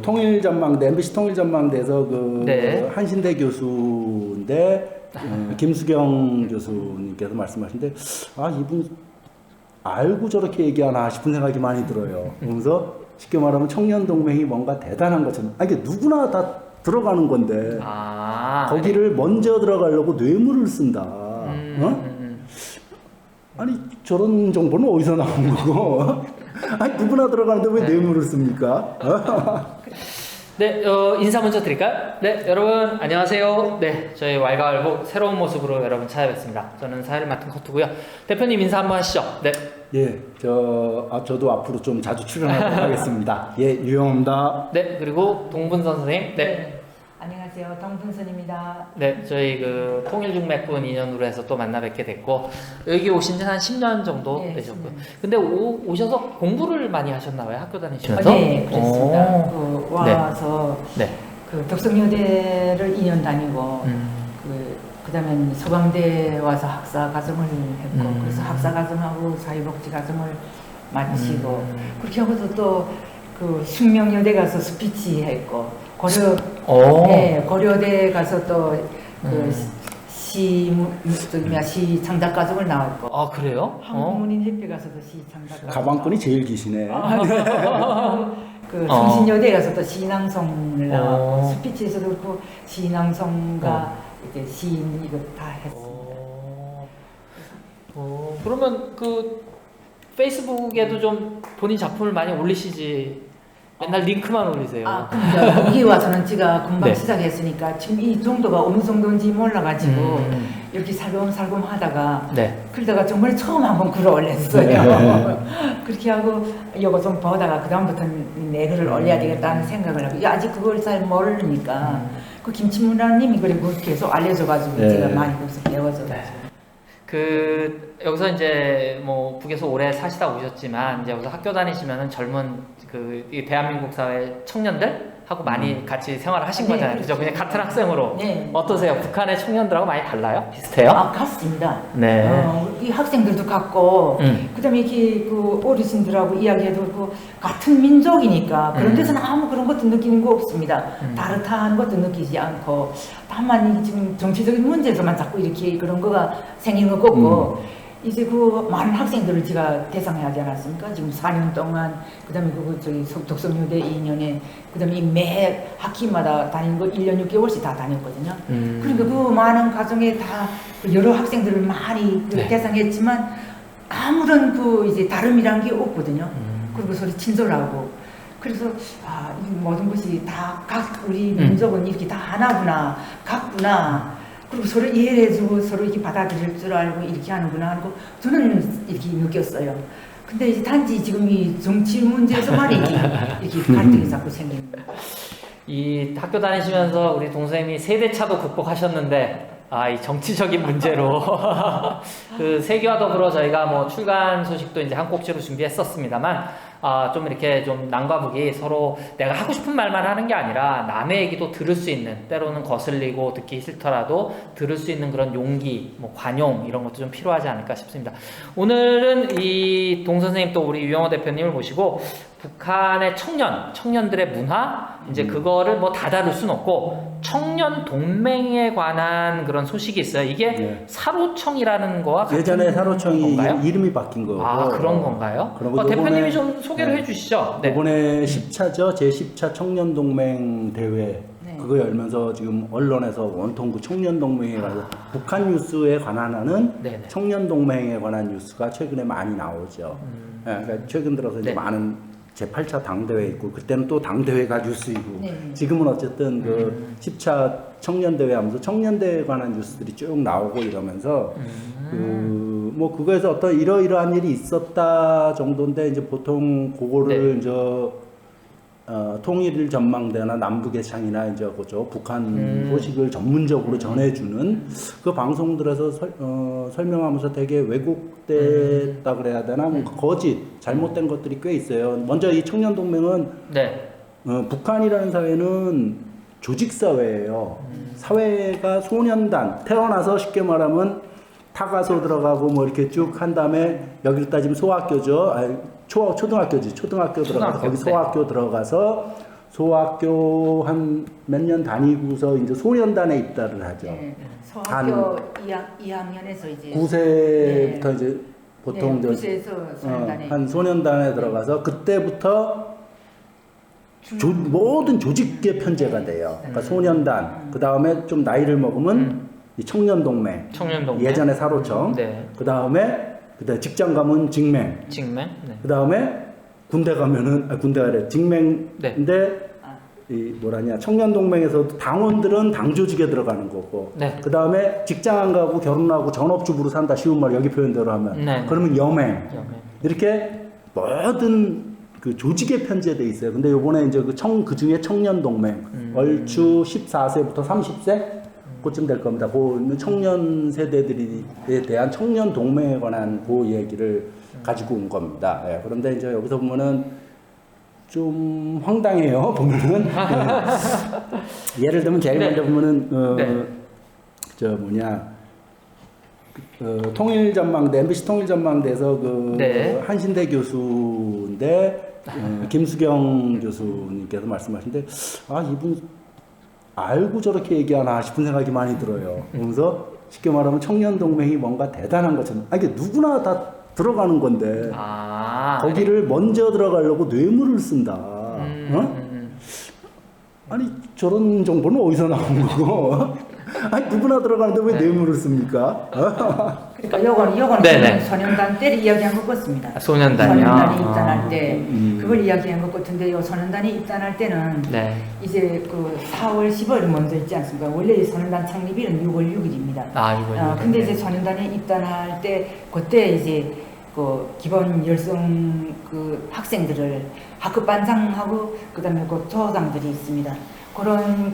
통일전망대, MBC 통일전망대에서 네. 한신대 교수인데 김수경 교수님께서 말씀하신데 이분 알고 저렇게 얘기하나 싶은 생각이 많이 들어요. 그러면서 쉽게 말하면 청년동맹이 뭔가 대단한 것처럼 이게 누구나 다 들어가는 건데 거기를 먼저 들어가려고 뇌물을 쓴다. 아니 저런 정보는 어디서 나온 거고? 아니 누구나 들어가는데 왜 뇌물을 씁니까? 네, 인사 먼저 드릴까요? 네, 여러분 안녕하세요. 네, 저희 왈가왈부 새로운 모습으로 여러분 찾아뵙습니다. 저는 사회를 맡은 커트고요. 대표님 인사 한번 하시죠. 네. 예, 저도 앞으로 좀 자주 출연하도록 하겠습니다. 예, 유영입니다. 네, 그리고 동분선 선생님. 네. 안녕하세요. 동분선입니다. 네, 저희 통일중맥군 인연으로 해서 또 만나 뵙게 됐고 여기 오신 지 한 10년 정도 네, 되셨고요. 10년. 근데 오셔서 공부를 많이 하셨나 봐요? 학교 다니시면서? 네, 그렇습니다. 와서 네. 덕성여대를 2년 다니고 그다음에 서강대 와서 학사 과정을 했고 그래서 학사 과정하고 사회복지 과정을 마치고 그렇게 하고서 또 숙명여대 가서 스피치 했고 고려대 가서 또 시 창작 과정을 나왔고. 아 그래요? 한국문인협회 가서도 시 창작 과정. 가방끈이 제일 기시네. 성신여대 가서 또 시낭송을 나왔고 스피치에서도 그렇고 시낭송과 이제 시인 이거 다 했습니다. 그러면 페이스북에도 좀 본인 작품을 많이 올리시지? 맨날 링크만 올리세요. 근데 여기 와서는 제가 금방 네. 시작했으니까 지금 이 정도가 어느 정도인지 몰라가지고 이렇게 살금살금 하다가 네. 그러다가 정말 처음 한번 글을 올렸어요. 그렇게 하고 이거 좀 보다가 그 다음부터는 내 글을 올려야 되겠다는 생각을 하고 아직 그걸 잘 모르니까 그 김치문화님이 그리고 계속 알려줘가지고 제가 많이 거기서 배워줘가지고. 여기서 이제 북에서 오래 사시다 오셨지만 이제 여기서 학교 다니시면은 젊은 이 대한민국 사회 청년들하고 많이 같이 생활을 하신 네, 거잖아요. 그죠? 그냥 같은 학생으로. 네. 어떠세요? 북한의 청년들하고 많이 달라요? 비슷해요? 같습니다. 네. 이 학생들도 같고, 그다음에 이렇게 어르신들하고 이야기해도 같은 민족이니까 그런 데서는 아무 그런 것도 느끼는 거 없습니다. 다르다는 것도 느끼지 않고, 다만 이 지금 정치적인 문제에서만 자꾸 이렇게 그런 거가 생기는 것 같고, 이제 많은 학생들을 제가 대상에 하지 않았습니까? 지금 4년 동안, 그 다음에 덕성여대 2년에, 그 다음에 매 학기마다 다니는 거 1년 6개월씩 다 다녔거든요. 그러니까 그 많은 과정에 다 여러 학생들을 많이 대상했지만, 아무런 이제 다름이란 게 없거든요. 그리고 서로 친절하고. 그래서, 이 모든 것이 다 우리 민족은 이렇게 다 하나구나, 같구나. 그리고 서로 이해해주고 서로 이렇게 받아들일 줄 알고 이렇게 하는구나 하고 저는 이렇게 느꼈어요. 근데 이제 단지 지금 이 정치 문제에서만 이렇게 갈등이 자꾸 생깁니다. 이 학교 다니시면서 우리 동생님이 세대차도 극복하셨는데 이 정치적인 문제로 세계와 더불어 저희가 출간 소식도 이제 한 꼭지로 준비했었습니다만 좀 이렇게 좀 남과 북이 서로 내가 하고 싶은 말만 하는 게 아니라 남의 얘기도 들을 수 있는 때로는 거슬리고 듣기 싫더라도 들을 수 있는 그런 용기, 관용 이런 것도 좀 필요하지 않을까 싶습니다. 오늘은 이 동 선생님 또 우리 유영호 대표님을 모시고 북한의 청년들의 문화 이제 그거를 다 다룰 순 없고 청년 동맹에 관한 그런 소식이 있어요. 이게 사로청이라는 거와 같은 예전에 사로청이 건가요? 이름이 바뀐 거고. 그런 건가요? 대표님이 좀 소개를 해주시죠. 네. 이번에 10차죠. 제10차 청년동맹 대회. 그거 열면서 지금 언론에서 원통구 청년동맹에 관해서 북한 뉴스에 관한 청년동맹에 관한 뉴스가 최근에 많이 나오죠. 그러니까 최근 들어서 이제 많은 제8차 당대회 있고 그때는 또 당대회가 뉴스이고 지금은 어쨌든 10차 청년대회 하면서 청년대회에 관한 뉴스들이 쭉 나오고 이러면서 그거에서 어떤 이러이러한 일이 있었다 정도인데 이제 보통 그거를 이제 통일 전망대나 남북의 창이나 이제 그죠 북한 소식을 전문적으로 전해주는 그 방송들에서 설명하면서 되게 왜곡됐다 그래야 되나 거짓 잘못된 것들이 꽤 있어요. 먼저 이 청년동맹은 북한이라는 사회는 조직 사회예요. 사회가 소년단 태어나서 쉽게 말하면 타가소 들어가고 이렇게 쭉 한 다음에 여기를 따지면 소학교죠. 초등학교지. 초등학교 들어가서 거기 소학교 들어가서 소학교 한 몇 년 다니고서 이제 소년단에 입단을 하죠. 네. 소학교 2학년에서 이제 9세부터 네. 이제 보통 네, 9세에서 소년단에 한 소년단에 들어가서 그때부터 모든 조직계 편제가 돼요. 그러니까 소년단, 그 다음에 좀 나이를 먹으면 이 청년동맹, 예전에 사로청, 네. 그 다음에 직장 가면 직맹, 직맹, 네. 그 다음에 군대 가면은 군대가 아니라 직맹인데 네. 이 뭐라냐 청년동맹에서도 당원들은 당 조직에 들어가는 거고, 네. 그 다음에 직장 안 가고 결혼하고 전업주부로 산다, 쉬운 말 여기 표현대로 하면 네. 그러면 여맹. 여맹. 이렇게 모든 그 조직에 편제돼 있어요. 근데 요번에 이제 그 중에 청년동맹 얼추 14세부터 30세 그쯤 될 겁니다. 그 청년 세대들에 대한 청년동맹에 관한 그 얘기를 가지고 온 겁니다. 예, 그런데 이제 여기서 보면은 좀 황당해요. 보면은 예를 들면 제일 네. 먼저 보면은 네. 저 뭐냐 통일전망대 MBC 통일전망대에서 그 네. 한신대 교수인데 김수경 교수님께서 말씀하신데 아 이분 알고 저렇게 얘기하나 싶은 생각이 많이 들어요. 그러면서 쉽게 말하면 청년동맹이 뭔가 대단한 것처럼 이게 누구나 다 들어가는 건데 거기를 먼저 들어가려고 뇌물을 쓴다. 아니 저런 정보는 어디서 나온 거고? 아니 누구나 들어가는데 왜 뇌물을 씁니까? 그러니까 요거는 네네. 소년단 때를 이야기한 것 같습니다. 소년단이요? 소년단이 입단할 때 그걸 음. 이야기한 것 같은데 요 소년단이 입단할 때는 네. 이제 그 4월 10일 먼저 있지 않습니까? 원래 이 소년단 창립일은 6월 6일입니다. 이거 근데 이제 소년단에 입단할 때 그때 이제 그 기본 열성 그 학생들을 학급 반장하고 그다음에 그 조장들이 있습니다. 그런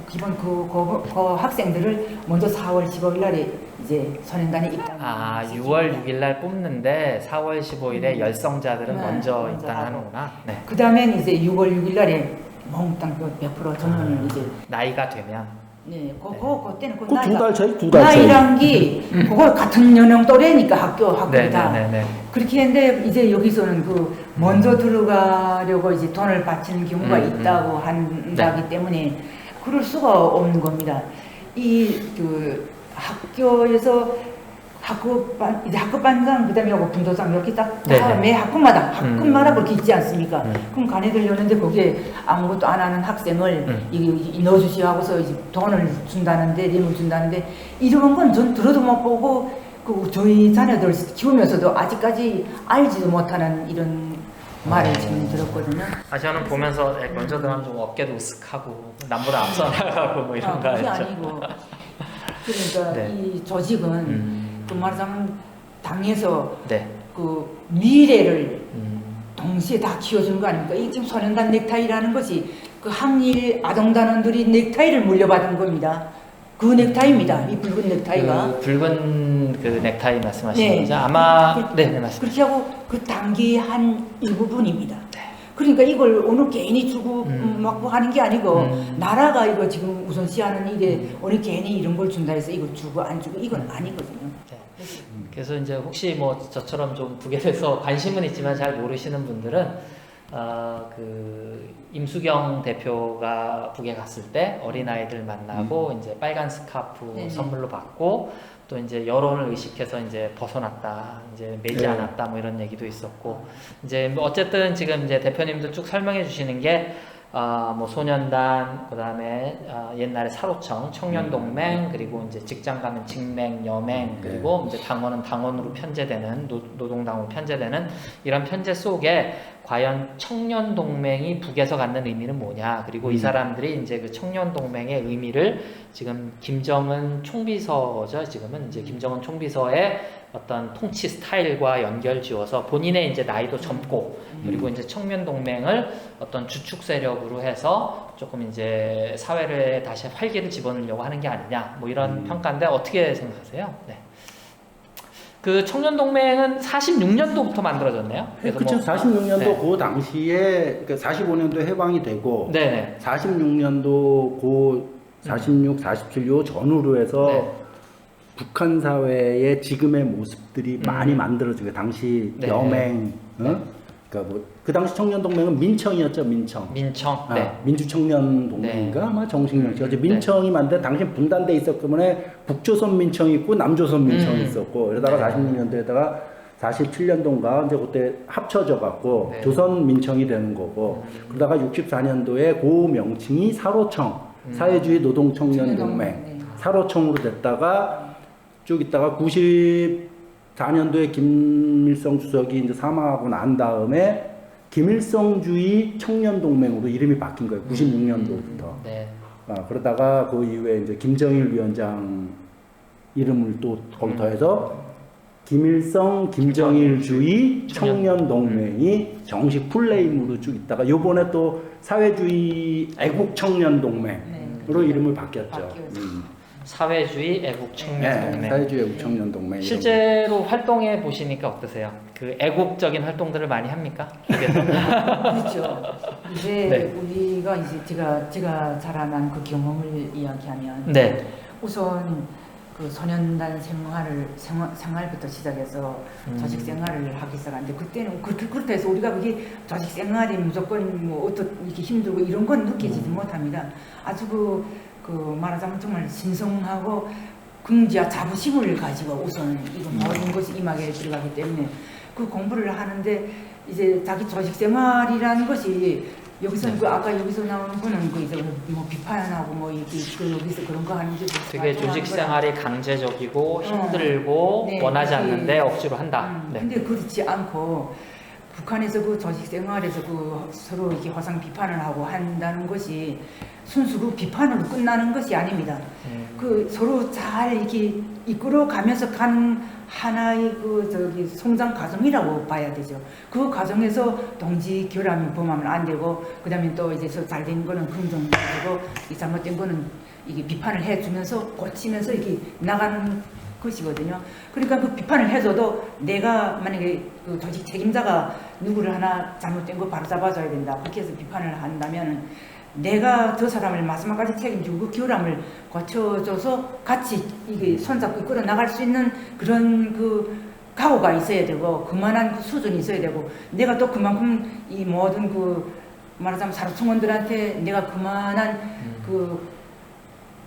기본 그 학생들을 먼저 4월 15일 날에 이제 소년단에 입단. 6월 6일 날 뽑는데 4월 15일에 열성자들은 네, 먼저 먼저 입단하는구나. 네. 그다음엔 이제 6월 6일 날에 몽땅 100% 전원을 이제 나이가 되면 그때는 그 2달 차이, 2달 차이. 나이란 게 그거 같은 연령 또래니까 학교 다. 네. 그렇게 했는데 이제 여기서는 그 먼저 들어가려고 이제 돈을 바치는 경우가 있다고 한다기 때문에 그럴 수가 없는 겁니다. 이 그 학교에서 학급 반장 그다음에 요거 분도장 이렇게 딱 매 학급마다 그렇게 있지 않습니까? 그럼 간에들 여는데 거기에 아무것도 안 하는 학생을 넣어주시오 하고서 이제 돈을 준다는데 뇌물 준다는데 이런 건 전 들어도 못 보고 그 저희 자녀들 키우면서도 아직까지 알지도 못하는 이런 말을 지금 들었거든요. 저는 보면서 먼저 들어가면 좀 어깨도 으쓱하고 남보다 앞서 나가고 뭐 이런 거 그게 알죠? 아니고 그러니까 네. 이 조직은 그 말하자면 당에서 네. 그 미래를 동시에 다 키워주는 거 아닙니까? 이 지금 소년단 넥타이라는 것이 그 항일 아동단원들이 넥타이를 물려받은 겁니다. 그 넥타이입니다. 이 붉은 넥타이가. 그 붉은 그 넥타이 말씀하시는 거죠? 아마 말씀. 그렇게 하고 그 단계의 한 일부분입니다. 그러니까 이걸 어느 개인이 주고 막 하는 게 아니고 나라가 이거 지금 우선시하는 일에 어느 개인이 이런 걸 준다 해서 이거 주고 안 주고 이건 아니거든요. 그래서 이제 혹시 뭐 저처럼 좀 북에 대해서 관심은 있지만 잘 모르시는 분들은 그 임수경 대표가 북에 갔을 때 어린아이들 만나고 이제 빨간 스카프 선물로 받고 또 이제 여론을 의식해서 이제 벗어났다, 이제 매지 않았다, 뭐 이런 얘기도 있었고, 이제 뭐 어쨌든 지금 이제 대표님도 쭉 설명해 주시는 게, 뭐 소년단, 그 다음에 옛날에 사로청, 청년동맹, 그리고 이제 직장 가면 직맹, 여맹, 그리고 이제 당원은 당원으로 편제되는, 노동당으로 편제되는 이런 편제 속에 과연 청년동맹이 북에서 갖는 의미는 뭐냐, 그리고 이 사람들이 이제 그 청년동맹의 의미를 지금 김정은 총비서죠, 지금은 이제 김정은 총비서의 어떤 통치 스타일과 연결 지어서 본인의 이제 나이도 젊고 그리고 이제 청년동맹을 어떤 주축 세력으로 해서 조금 이제 사회를 다시 활기를 집어넣으려고 하는 게 아니냐, 뭐 이런 평가인데 어떻게 생각하세요? 네. 그 청년동맹은 46년도부터 만들어졌네요. 그렇죠. 46년도 그 당시에 그러니까 45년도 해방이 되고 46년도 그 46, 47요 전후로 해서 북한 사회의 지금의 모습들이 많이 만들어지고 당시 여맹, 그러니까 뭐 그 당시 청년동맹은 민청이었죠, 민청. 민청. 아, 네. 민주청년동맹인가 아마 정식명칭. 어제 네. 민청이 만든 당시 분단돼 있었기 때문에 북조선 민청이 있고 남조선 민청이 있었고 이러다가 네. 46년도에다가 47년도인가 이제 그때 합쳐져 갖고 네. 조선 민청이 되는 거고 그러다가 64년도에 그 명칭이 사로청 사회주의 노동청년동맹 네. 사로청으로 됐다가 쭉 있다가 94년도에 김일성 주석이 이제 사망하고 난 다음에 김일성주의 청년동맹으로 이름이 바뀐 거예요. 96년도부터. 네. 그러다가 그 이후에 이제 김정일 위원장 이름을 또 거기 더해서 김일성 김정일주의 청년동맹이 정식 풀네임으로 쭉 있다가 요번에 또 사회주의 애국청년동맹으로 이름을 바뀌었죠. 사회주의 애국청년동맹. 네, 사회주의 애국청년동맹. 실제로 활동해 보시니까 어떠세요? 그 애국적인 활동들을 많이 합니까? 그렇죠. 이제 네. 우리가 이제 제가 자라난 그 경험을 이야기하면 네. 우선 그 소년단 생활부터 시작해서 조직 생활을 하기 시작하는데 그때는 그렇다 해서 우리가 그게 조직 생활이 무조건 뭐 어떤 이렇게 힘들고 이런 건 느끼지도 못합니다. 아주 그 말하자면 정말 신성하고 긍지와 자부심을 가지고 우선 이거 모든 것이 임하게 들어가기 때문에 그 공부를 하는데 이제 자기 조직 생활이라는 것이 여기서 그 아까 여기서 나오는 거는 그 이제 뭐 비판하고 뭐 이게 그 여기서 그런 거 하는 게 되게 조직 생활이 강제적이고 힘들고 네, 원하지 그게, 않는데 억지로 한다. 네. 근데 그렇지 않고 북한에서 그 조직 생활에서 그 서로 이렇게 화상 비판을 하고 한다는 것이 순수 그 비판으로 끝나는 것이 아닙니다. 그 서로 잘 이렇게 이끌어 가면서 가는 하나의 그 성장 과정이라고 봐야 되죠. 그 과정에서 동지 결함이 범하면 안 되고, 그다음에 또 이제 잘 된 거는 긍정적이고, 이 잘못된 거는 이게 비판을 해주면서 고치면서 이렇게 나가는 것이거든요. 그러니까 그 비판을 해줘도 내가 만약에 그 조직 책임자가 누구를 하나 잘못된 거 바로 잡아줘야 된다. 그렇게 해서 비판을 한다면은 내가 저 사람을 마지막까지 책임지고 그 결함을 고쳐줘서 같이 이게 손잡고 이끌어 나갈 수 있는 그런 그 각오가 있어야 되고 그만한 그 수준이 있어야 되고 내가 또 그만큼 이 모든 그 말하자면 사로청원들한테 내가 그만한 그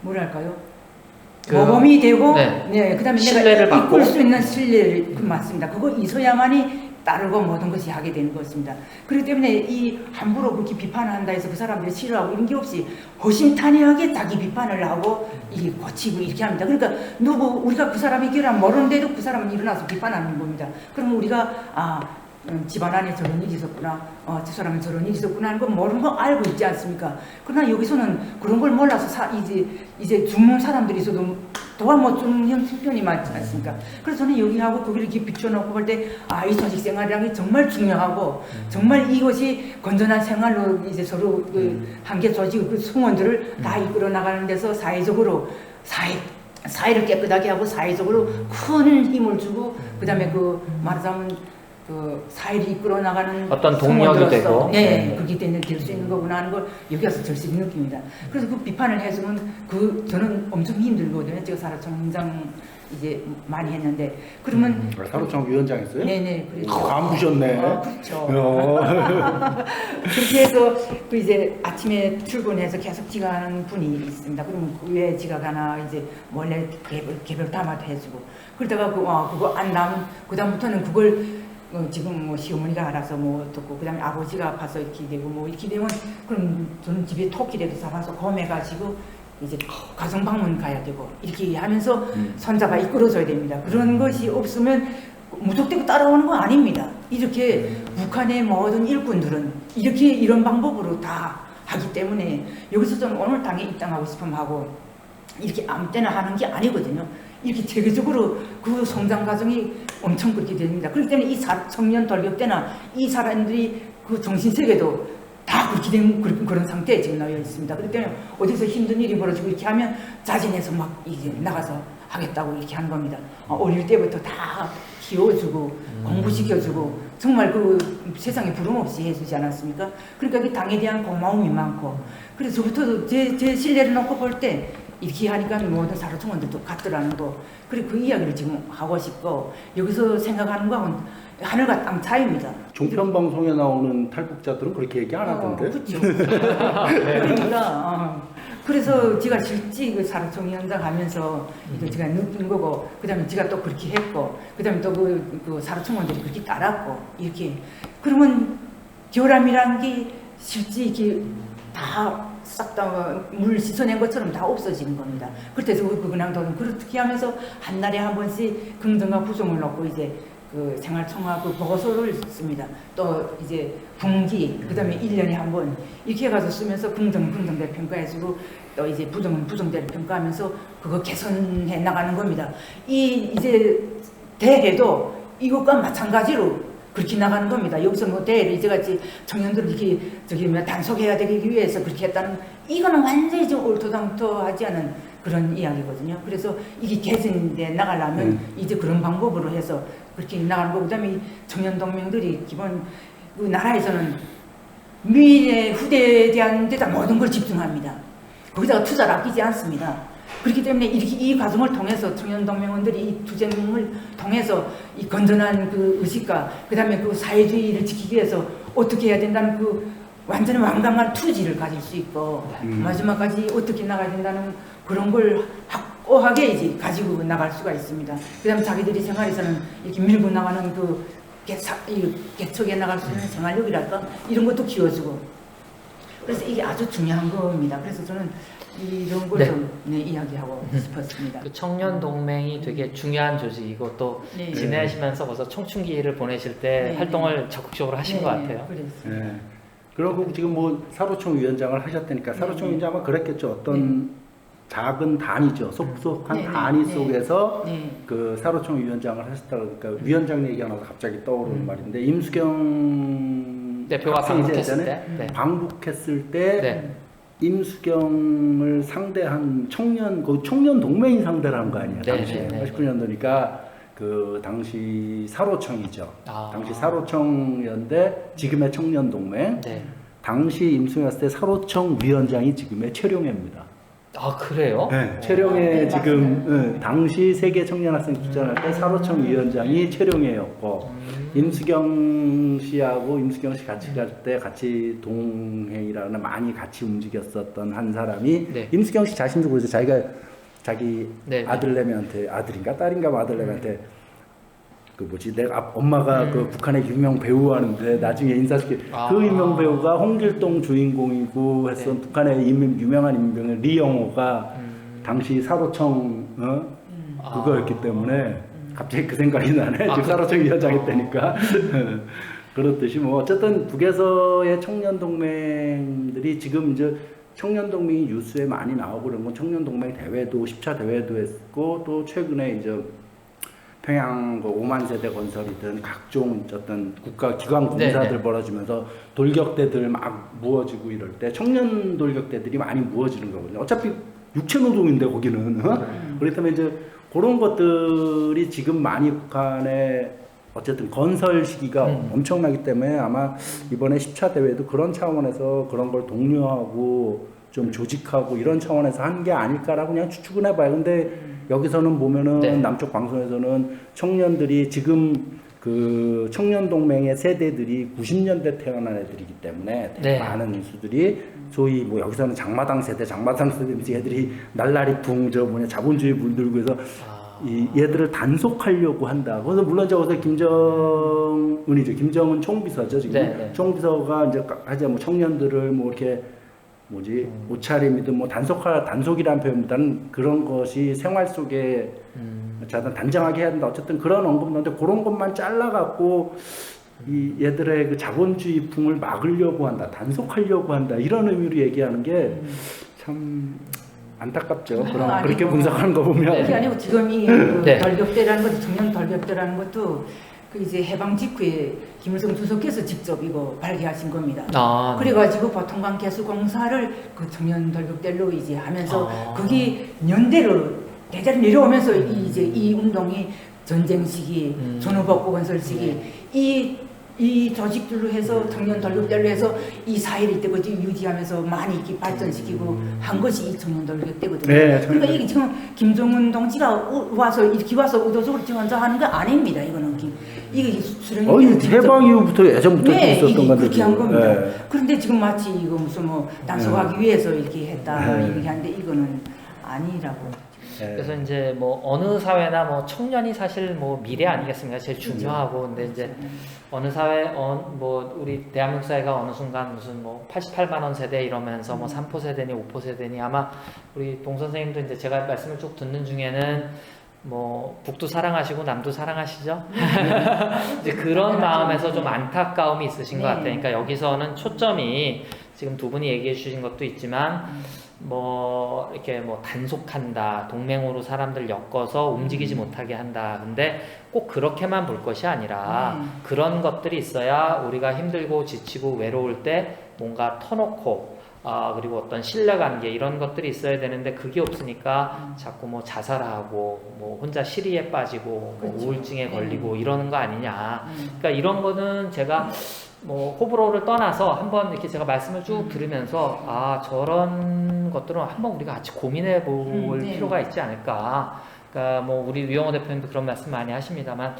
뭐랄까요? 모범이 되고 네, 그다음에 신뢰를 내가 받고 이끌 수 있는 신뢰를 맞습니다. 그거 있어야만이 따르고 모든 것이 하게 되는 것입니다. 그렇기 때문에 이 함부로 그렇게 비판을 한다 해서 그 사람들이 싫어하고 이런 게 없이 허심탄회하게 자기 비판을 하고 이게 고치고 이렇게 합니다. 그러니까 우리가 그 사람이 결함 모르는데도 그 사람은 일어나서 비판하는 겁니다. 그러면 우리가 집안 안에 저런 일이 있었구나, 저 사람은 저런 일이 있었구나 하는 건 모르는 거 알고 있지 않습니까? 그러나 여기서는 그런 걸 몰라서 이제 죽는 사람들이 있어도 도와 못 주는 형편이 많지 않습니까? 그래서 저는 여기하고 거기를 이렇게 비춰놓고 볼 때, 이 조직 생활이라는 게 정말 중요하고, 정말 이것이 건전한 생활로 이제 서로 그 한계 조직 그 성원들을 다 이끌어 나가는 데서 사회를 깨끗하게 하고 사회적으로 큰 힘을 주고, 그 다음에 그 말하자면 그 사회를 이끌어 나가는 어떤 동력이 되고 네, 그렇게 될 수 있는 거구나 하는 걸 여기 와서 절실히 느낍니다. 그래서 그 비판을 해주면 저는 엄청 힘들거든요. 제가 사로청장 이제 많이 했는데 그러면 사로청 위원장 했어요? 네네 그래서 간부셨네. 그렇죠. 그렇게 해서 그 이제 아침에 출근해서 계속 지각하는 분이 있습니다. 그러면 왜 지각하나 이제 원래 개별 담화도 해주고 그러다가 그거 안 나면 그 다음부터는 그걸 지금 뭐 시어머니가 알아서 뭐 듣고 그다음에 아버지가 아파서 이렇게 되고 뭐 이렇게 되면 그럼 저는 집에 토끼라도 잡아서 검해가지고 이제 가정 방문 가야 되고 이렇게 하면서 손자가 이끌어줘야 됩니다. 그런 것이 없으면 무턱대고 따라오는 거 아닙니다. 이렇게 북한의 모든 일꾼들은 이런 방법으로 다 하기 때문에 여기서 저는 오늘 당에 입당하고 싶으면 하고 이렇게 아무 때나 하는 게 아니거든요. 이렇게 체계적으로 그 성장 과정이 엄청 그렇게 됩니다. 그렇기 때문에 이 청년 돌격 때나 이 사람들이 그 정신세계도 다 그렇게 된 그런 상태에 지금 놓여 있습니다. 그렇기 때문에 어디서 힘든 일이 벌어지고 이렇게 하면 자진해서 막 이제 나가서 하겠다고 이렇게 하는 겁니다. 어릴 때부터 다 키워주고 공부시켜주고 정말 그 세상에 부름 없이 해주지 않았습니까? 그러니까 그 당에 대한 고마움이 많고 그래서 저부터도 제 신뢰를 놓고 볼 때 이렇게 하니까 모든 사로청원들도 같더라는 거. 그리고 그 이야기를 지금 하고 싶고 여기서 생각하는 거하고는 하늘과 땅 차이입니다. 종편 방송에 나오는 탈북자들은 그렇게 얘기 안 하던데. 그렇죠. 그러니까 그래서 제가 실제 그 사로총 현장 하면서 이거 제가 느낀 거고, 그다음에 제가 또 그렇게 했고, 그다음에 또 그 사로총원들이 그렇게 따랐고 이렇게. 그러면 결함이란 게 실제 이렇게 다 싹 다 물 씻어낸 것처럼 다 없어지는 겁니다. 그래서 그 근황도는 그렇게 하면서 한 달에 한 번씩 긍정과 부정을 넣고 이제 그 생활청화 그 보고서를 씁니다. 또 이제 분기, 그 다음에 1년에 한 번 이렇게 해가지고 쓰면서 긍정대로 평가해주고, 또 이제 부정은 부정대로 평가하면서 그거 개선해 나가는 겁니다. 이제 대회도 이것과 마찬가지로 그렇게 나가는 겁니다. 여기서 뭐 대회를 이제같이 청년들 이렇게 저기 뭐 단속해야 되기 위해서 그렇게 했다는, 이거는 완전히 좀 옳토당토하지 않은 그런 이야기거든요. 그래서 이게 개선돼 나가려면 이제 그런 방법으로 해서 그렇게 나가는 거고, 그다음에 청년 동맹들이 기본 그 나라에서는 미래 후대에 대한 데다 모든 걸 집중합니다. 거기다가 투자를 아끼지 않습니다. 그렇기 때문에 이렇게 이 과정을 통해서 청년 동맹원들이 이 투쟁을 통해서 이 건전한 그 의식과 그다음에 그 사회주의를 지키기 위해서 어떻게 해야 된다는 그 완전히 완강한 투지를 가질 수 있고 마지막까지 어떻게 나가야 된다는 그런 걸 확고하게 이제 가지고 나갈 수가 있습니다. 그다음 자기들이 생활에서는 이렇게 밀고 나가는 그 개척에 나갈 수 있는 생활력이랄까 이런 것도 키워주고, 그래서 이게 아주 중요한 겁니다. 그래서 저는 이런 걸 좀 이야기하고 싶었습니다. 그 청년 동맹이 되게 중요한 조직이고 또 지내시면서 벌써 청춘기를 보내실 때 활동을 적극적으로 하신 것 같아요. 네. 그리고 지금 뭐 사로총 위원장을 하셨다니까 사로총 위원장은 그랬겠죠. 어떤 작은 단위죠. 속속한 단위 속에서 그 사로총 위원장을 하셨다 그러니까 위원장 얘기하면서 갑자기 떠오르는 말인데, 임수경 대표가 방북했을 때, 방북했을 때 임수경을 상대한 청년, 그 청년 동맹이 상대를 한 거 아니에요. 당시에 89년도니까 그 당시 사로청이죠. 당시 사로청연대, 지금의 청년 동맹. 당시 임수경했을 때 사로청 위원장이 지금의 최룡해입니다. 아 그래요? 네, 최룡해 지금 당시 세계 청년학생 주전할 때 사로청 위원장이 최룡해였고, 임수경 씨하고 임수경 씨 같이 갈 때 같이 동행이라는 많이 같이 움직였었던 한 사람이 임수경 씨 자신도 그래서 자기 아들내미한테, 아들인가 딸인가 아들내미한테 그 뭐지, 내가 엄마가 그 북한의 유명 배우 하는데 나중에 인사시켜, 그 유명 배우가 홍길동 주인공이고 해서 북한의 유명한 인명의 리영호가 당시 사로청 그거였기 때문에 갑자기 그 생각이 나네. 지금 사로청 위원장 했다니까. 그렇듯이 뭐 어쨌든 북에서의 청년 동맹들이 지금 이제 청년 동맹이 뉴스에 많이 나오고 그런 건 청년 동맹 대회도 10차 대회도 했고, 또 최근에 이제 평양 그 5만 세대 건설이든 각종 어떤 국가 기관 공사들 벌어지면서 돌격대들 막 무어지고 이럴 때 청년 돌격대들이 많이 무어지는 거거든요. 어차피 육체 노동인데 거기는. 그렇기 때문에 이제 그런 것들이 지금 많이 북한의 어쨌든 건설 시기가 엄청나기 때문에 아마 이번에 10차 대회도 그런 차원에서 그런 걸 독려하고 좀 조직하고 이런 차원에서 한 게 아닐까라고 그냥 추측은 해봐요. 근데 여기서는 보면은 남쪽 방송에서는 청년들이 지금 그 청년 동맹의 세대들이 90년대 태어난 애들이기 때문에 많은 수들이 소위 뭐 여기서는 장마당 세대 애들이 날라리 자본주의 물들고 해서 이 얘들을 단속하려고 한다. 그래서 물론 저기서 김정은이죠. 김정은 총비서죠. 지금 총비서가 이제 하자 뭐 청년들을 뭐 이렇게 옷차림이든 뭐 단속이라는 표현보다는 그런 것이 생활 속에 단정하게 해야 된다. 어쨌든 그런 언급인데 그런 것만 잘라갖고 이 얘들의 그 자본주의 풍을 막으려고 한다, 단속하려고 한다 이런 의미로 얘기하는 게 참 안타깝죠. 그렇게 분석하는 거 보면. 그게 아니고 지금 이 돌격대라는 것도, 청년 돌격대라는 것도 그 이제 해방 직후에 김일성 주석께서 직접 이거 발기하신 겁니다. 그래가지고 보통관 개수공사를 그 청년 돌격대로 이제 하면서 그게 연대로 대대로 내려오면서 이제 이 운동이 전쟁 시기, 전후복구 건설 시기 이 조직들로 해서 청년 돌격대로 해서 이 사회를 이때까지 유지하면서 많이 이렇게 발전시키고 한 것이 이 청년 돌격대거든요. 그러니까 이게 지금 김정은 동지가 이렇게 와서 의도적으로 지금 먼저 하는 거 아닙니다. 이거는 이게 수령이 해방 이후부터 예전부터 네, 있었던 이게 건데. 그렇게 한 겁니다. 네. 그런데 지금 마치 이거 무슨 뭐 단속하기 위해서 이렇게 했다 네. 이렇게 하는데 이거는 아니라고. 네. 그래서 이제 뭐 어느 사회나 뭐 청년이 사실 뭐 미래 아니겠습니까? 제일 중요하고 근데 이제 어느 사회 뭐 우리 대한민국 사회가 어느 순간 무슨 뭐 88만 원 세대 이러면서 뭐 3포 세대니 5포 세대니 아마 우리 동 선생님도 이제 제가 말씀을 쭉 듣는 중에는 뭐 북도 사랑하시고 남도 사랑하시죠? 이제 그런 마음에서 좀 안타까움이 있으신 것 같아요. 그러니까 여기서는 초점이 지금 두 분이 얘기해 주신 것도 있지만 뭐 이렇게 뭐 단속한다, 동맹으로 사람들 엮어서 움직이지 못하게 한다. 근데 꼭 그렇게만 볼 것이 아니라 그런 것들이 있어야 우리가 힘들고 지치고 외로울 때 뭔가 터놓고 그리고 어떤 신뢰관계 이런 것들이 있어야 되는데 그게 없으니까 자꾸 뭐 자살하고 뭐 혼자 시리에 빠지고 뭐 우울증에 걸리고 이러는 거 아니냐. 그러니까 이런 거는 제가 뭐 호불호를 떠나서 한번 이렇게 제가 말씀을 쭉 들으면서 저런 것들은 한번 우리가 같이 고민해 볼 필요가 있지 않을까. 그러니까 뭐 우리 유영호 대표님도 그런 말씀 많이 하십니다만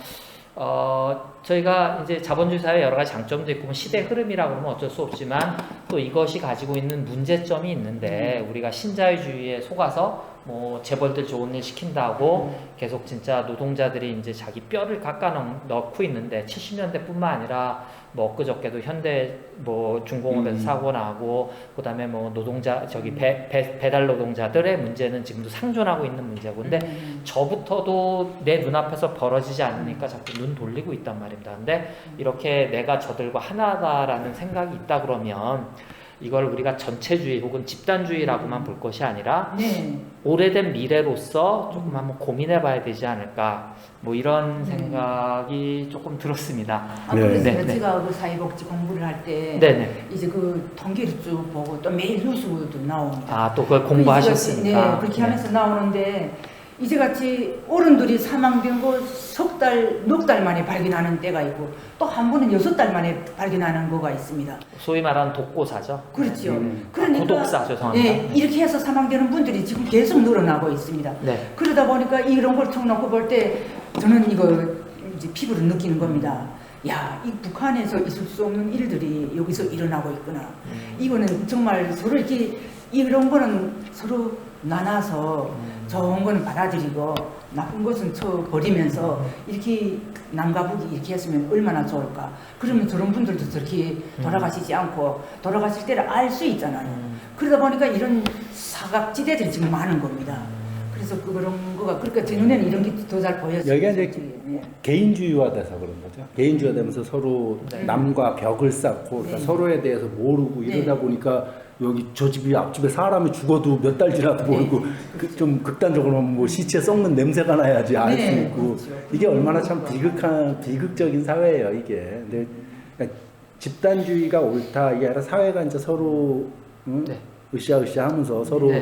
저희가 이제 자본주의 사회 여러 가지 장점도 있고 뭐 시대 흐름이라고 그러면 어쩔 수 없지만 또 이것이 가지고 있는 문제점이 있는데 우리가 신자유주의에 속아서 뭐 재벌들 좋은 일 시킨다고 계속 진짜 노동자들이 이제 자기 뼈를 깎아 넣고 있는데 70년대뿐만 아니라 뭐 엊그저께도 현대 뭐 중공업에서 사고 나고 그다음에 뭐 노동자 배달 노동자들의 문제는 지금도 상존하고 있는 문제고 근데 저부터도 내 눈앞에서 벌어지지 않으니까 자꾸 눈 돌리고 있단 말입니다. 근데 이렇게 내가 저들과 하나다라는 생각이 있다 그러면 이걸 우리가 전체주의 혹은 집단주의라고만 볼 것이 아니라 오래된 미래로서 조금 한번 고민해 봐야 되지 않을까 뭐 이런 생각이 조금 들었습니다. 그래서 제가 그 사회복지 공부를 할 때 이제 그 통계를 쭉 보고 또 매일 뉴스도 나옵니다. 또 그걸 공부하셨으니까. 그렇게 하면서 나오는데 이제같이 어른들이 사망된 거 석 달, 넉 달 만에 발견하는 때가 있고 또 한 번은 6달 만에 발견하는 거가 있습니다. 소위 말하는 독고사죠. 그렇죠. 그러니까 고독사 죄송합니다. 이렇게 해서 사망되는 분들이 지금 계속 늘어나고 있습니다. 그러다 보니까 이런 걸 툭 놓고 볼 때 저는 이거 이제 피부로 느끼는 겁니다. 야, 이 북한에서 있을 수 없는 일들이 여기서 일어나고 있구나. 이거는 정말 서로 이렇게 이런 거는 서로 나눠서 좋은 거는 받아들이고 나쁜 것은 버리면서 이렇게 남과 북이 이렇게 했으면 얼마나 좋을까. 그러면 저런 분들도 저렇게 돌아가시지 않고 돌아가실 때를 알 수 있잖아요. 그러다 보니까 이런 사각지대들이 지금 많은 겁니다. 그래서 그런 거가 그러니까 제 눈에는 이런 게 더 잘 보였어요. 여기가 이제 개인주의화돼서 그런 거죠. 개인주의화되면서 서로 남과 벽을 쌓고 그러니까 서로에 대해서 모르고 이러다 보니까 여기 저 집이 앞집에 사람이 죽어도 몇 달 지나도 모르고 좀 극단적으로 뭐 시체 썩는 냄새가 나야지 알 수 있고 그렇죠. 이게 얼마나 참 비극적인 사회예요 이게. 근데 그러니까 집단주의가 옳다 이게 아니라 사회가 이제 서로 으쌰으쌰하면서 서로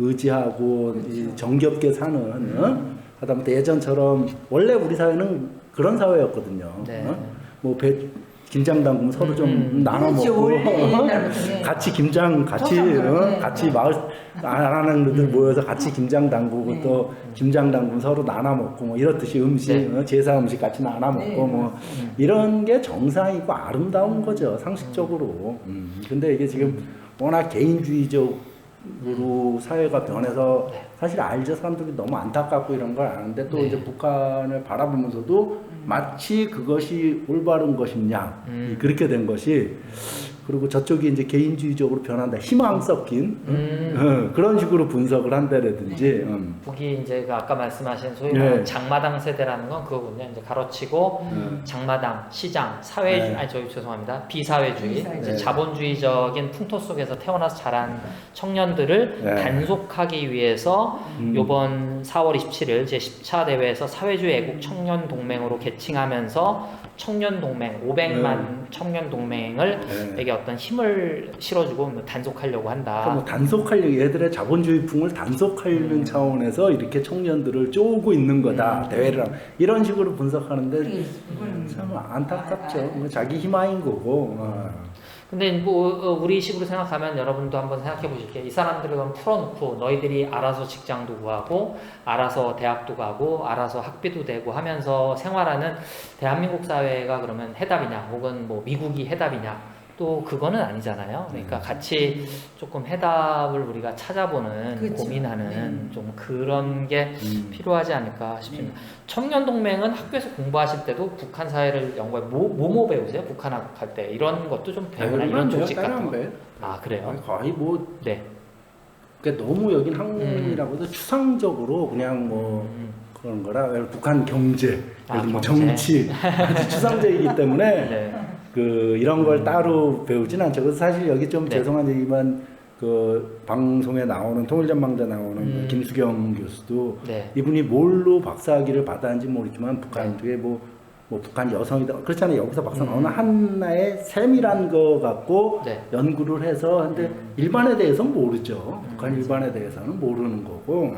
의지하고 정겹게 사는 하다못해 예전처럼 원래 우리 사회는 그런 사회였거든요. 뭐 김장 담그면 서로 좀 나눠 먹고 같이 김장 같이 마을 아는 분들 모여서 같이 김장 담그고 또 김장 담그면 서로 나눠 먹고 뭐 이렇듯이 음식 제사 음식 같이 나눠 먹고 뭐 이런 게 정상이고 아름다운 거죠 상식적으로. 근데 이게 지금 워낙 개인주의적으로 사회가 변해서 사실 알죠. 사람들이 너무 안타깝고 이런 걸 아는데 또 이제 북한을 바라보면서도 마치 그것이 올바른 것이냐 그렇게 된 것이 그리고 저쪽이 이제 개인주의적으로 변한다 희망 섞인 그런 식으로 분석을 한다라든지 북이 이제 그 아까 말씀하신 소위 말하는 장마당 세대라는 건 그거군요. 이제 가로치고 장마당, 시장, 사회주의 아니 죄송합니다. 비사회주의, 이제 자본주의적인 풍토 속에서 태어나서 자란 청년들을 단속하기 위해서 요번 4월 27일 제10차 대회에서 사회주의 애국 청년 동맹으로 개칭하면서 청년 동맹 500만 청년 동맹을 에게 어떤 힘을 실어주고 단속하려고 한다. 그러니까 뭐 단속하려고 얘들의 자본주의풍을 단속하는 차원에서 이렇게 청년들을 쪼고 있는 거다 대회를 이런 식으로 분석하는데 참 안타깝죠. 자기 희망인 거고. 근데 뭐 우리 식으로 생각하면 여러분도 한번 생각해 보실게요. 이 사람들을 그럼 풀어놓고 너희들이 알아서 직장도 구하고 알아서 대학도 가고 알아서 학비도 내고 하면서 생활하는 대한민국 사회가 그러면 해답이냐 혹은 뭐 미국이 해답이냐 또 그거는 아니잖아요. 그러니까 같이 조금 해답을 우리가 찾아보는 그렇죠. 고민하는 좀 그런 게 필요하지 않을까 싶습니다. 청년동맹은 학교에서 공부하실 때도 북한 사회를 연구해 뭐 배우세요? 북한학 할 때 이런 것도 좀 배우나 이런 조직 같은 거. 아 그래요? 거의 뭐 네. 그러니까 너무 여긴 학문이라고 해도 추상적으로 그냥 뭐 그런 거라 북한 경제, 뭐 정치 아주 추상적이기 때문에 네. 그 이런 걸 따로 배우진 않죠. 그래서 사실 여기 좀 네. 죄송한 얘기만 그 방송에 나오는 통일전망대 나오는 그 김수경 교수도 네. 이분이 뭘로 박사학위를 받았는지 모르지만 북한에 뭐 북한 여성이다 그렇잖아요. 여기서 박사 나오는 하나의 세밀한 거 갖고 네. 연구를 해서 근데 일반에 대해서는 모르죠. 북한 일반에 대해서는 모르는 거고.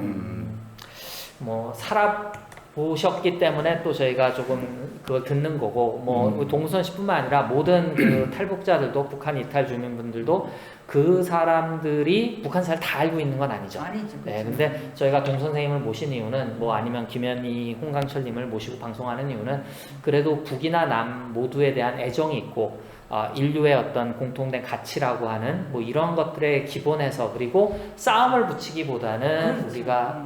뭐 살아보셨기 때문에 또 저희가 조금 그걸 듣는 거고 뭐 동선 씨뿐만 아니라 모든 그 탈북자들도 북한 이탈 주민분들도 그 사람들이 북한 사를 다 알고 있는 건 아니죠. 아니죠. 네, 근데 저희가 동 선생님을 모신 이유는 뭐 아니면 김현희, 홍강철님을 모시고 방송하는 이유는 그래도 북이나 남 모두에 대한 애정이 있고 인류의 어떤 공통된 가치라고 하는 뭐 이런 것들의 기본에서 그리고 싸움을 붙이기보다는 그렇죠. 우리가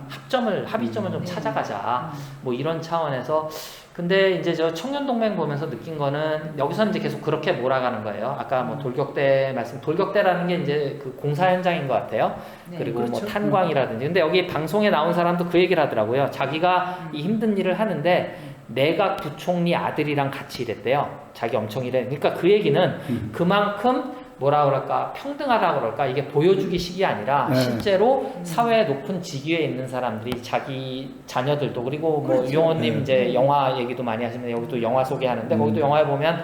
합의점을 좀 찾아가자 뭐 이런 차원에서 근데 이제 저 청년동맹 보면서 느낀 거는 여기서는 이제 계속 그렇게 몰아가는 거예요. 아까 뭐 돌격대라는 게 이제 그 공사 현장인 것 같아요. 네, 그리고 그렇죠. 뭐 탄광이라든지. 근데 여기 방송에 나온 사람도 그 얘기를 하더라고요. 자기가 이 힘든 일을 하는데 내각 부총리 아들이랑 같이 일했대요. 자기 엄청 일해. 그러니까 그 얘기는 그만큼 뭐라 그럴까 평등하다 그럴까 이게 보여주기식이 아니라 네. 실제로 사회의 높은 직위에 있는 사람들이 자기 자녀들도 그리고 뭐 그렇죠. 유영호님 이제 영화 얘기도 많이 하시는데 여기도 영화 소개하는데 거기도 영화에 보면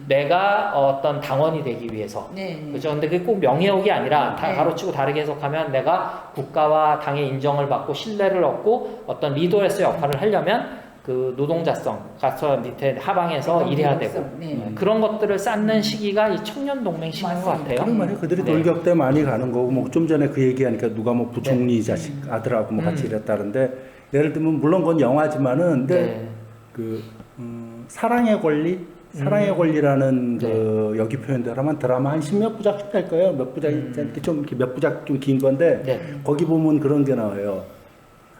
내가 어떤 당원이 되기 위해서 네. 그렇죠. 근데 그게 꼭 명예욕이 아니라 네. 가로치고 다르게 해석하면 내가 국가와 당의 인정을 받고 신뢰를 얻고 어떤 리더로서의 역할을 하려면 그 노동자성 가서 밑에 하방에서 일해야 되고 네. 그런 것들을 쌓는 시기가 이 청년동맹 시기인 것 같아요. 그런 말이에요. 그들이 네. 돌격대 많이 가는 거고 뭐 좀 전에 그 얘기하니까 누가 뭐 부총리 자식 아들하고 뭐 같이 일했다는데 예를 들면 물론 그건 영화지만은 근데 네. 그 사랑의 권리라는 그 여기 표현대로 하면 드라마 한 10몇 부작씩 될 거예요. 몇 부작 이렇게 좀 이렇게 몇 부작 좀 긴 건데 네. 거기 보면 그런 게 나와요.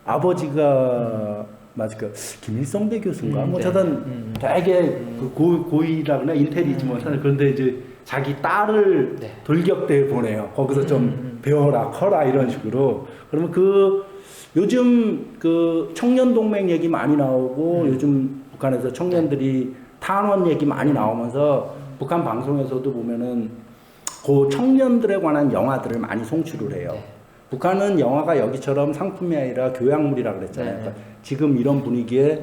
아버지가 맞을 김일성대 교수인가 뭐 네. 저던 되게 그 고위라 그러나 인텔이지 뭐 그런데 이제 자기 딸을 네. 돌격대에 보내요. 거기서 좀 배워라 커라 이런 식으로. 그러면 그 요즘 그 청년 동맹 얘기 많이 나오고 요즘 북한에서 청년들이 탄원 얘기 많이 나오면서 북한 방송에서도 보면은 그 청년들에 관한 영화들을 많이 송출을 해요. 네. 북한은 영화가 여기처럼 상품이 아니라 교양물이라 그랬잖아요. 네. 그러니까 지금 이런 분위기에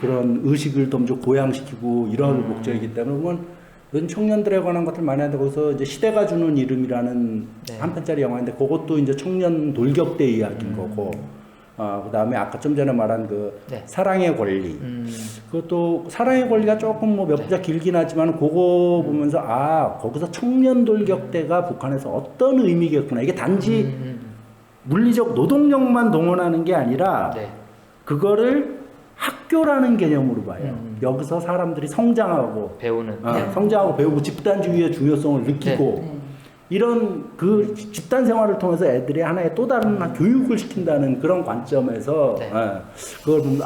그런 의식을 좀 고양시키고 이런 목적이기 때문에 보면 요즘 청년들에 관한 것들 많이 하는데 거기서 이제 시대가 주는 이름이라는 네. 한 편짜리 영화인데 그것도 이제 청년 돌격대 이야기인 거고 그다음에 아까 좀 전에 말한 그 네. 사랑의 권리 그것도 사랑의 권리가 조금 뭐 몇 부작 길긴 하지만 그거 보면서 거기서 청년 돌격대가 북한에서 어떤 의미겠구나 이게 단지 물리적 노동력만 동원하는 게 아니라 네. 그거를 학교라는 개념으로 봐요. 여기서 사람들이 성장하고 배우는 성장하고 배우고 집단주의의 중요성을 느끼고 네. 이런 그 집단 생활을 통해서 애들이 하나의 또 다른 교육을 시킨다는 그런 관점에서 네. 그걸 보면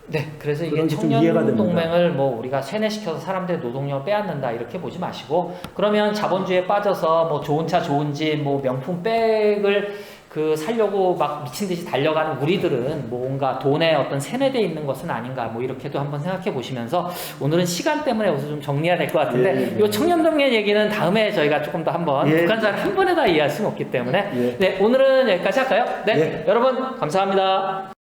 네, 그래서 이게 그런 게좀 이해가 됩니다. 청년동맹을 뭐 우리가 세뇌시켜서 사람들의 노동력을 빼앗는다 이렇게 보지 마시고 그러면 자본주의에 빠져서 뭐 좋은 차 좋은 집 뭐 명품 백을 그 살려고 막 미친 듯이 달려가는 우리들은 뭔가 돈에 어떤 세뇌되어 있는 것은 아닌가 뭐 이렇게도 한번 생각해 보시면서 오늘은 시간 때문에 여기서 좀 정리해야 될 것 같은데 이 청년동맹 얘기는 다음에 저희가 조금 더 한번 북한사를 한 번에 다 이해할 수는 없기 때문에 네, 오늘은 여기까지 할까요? 네, 여러분 감사합니다.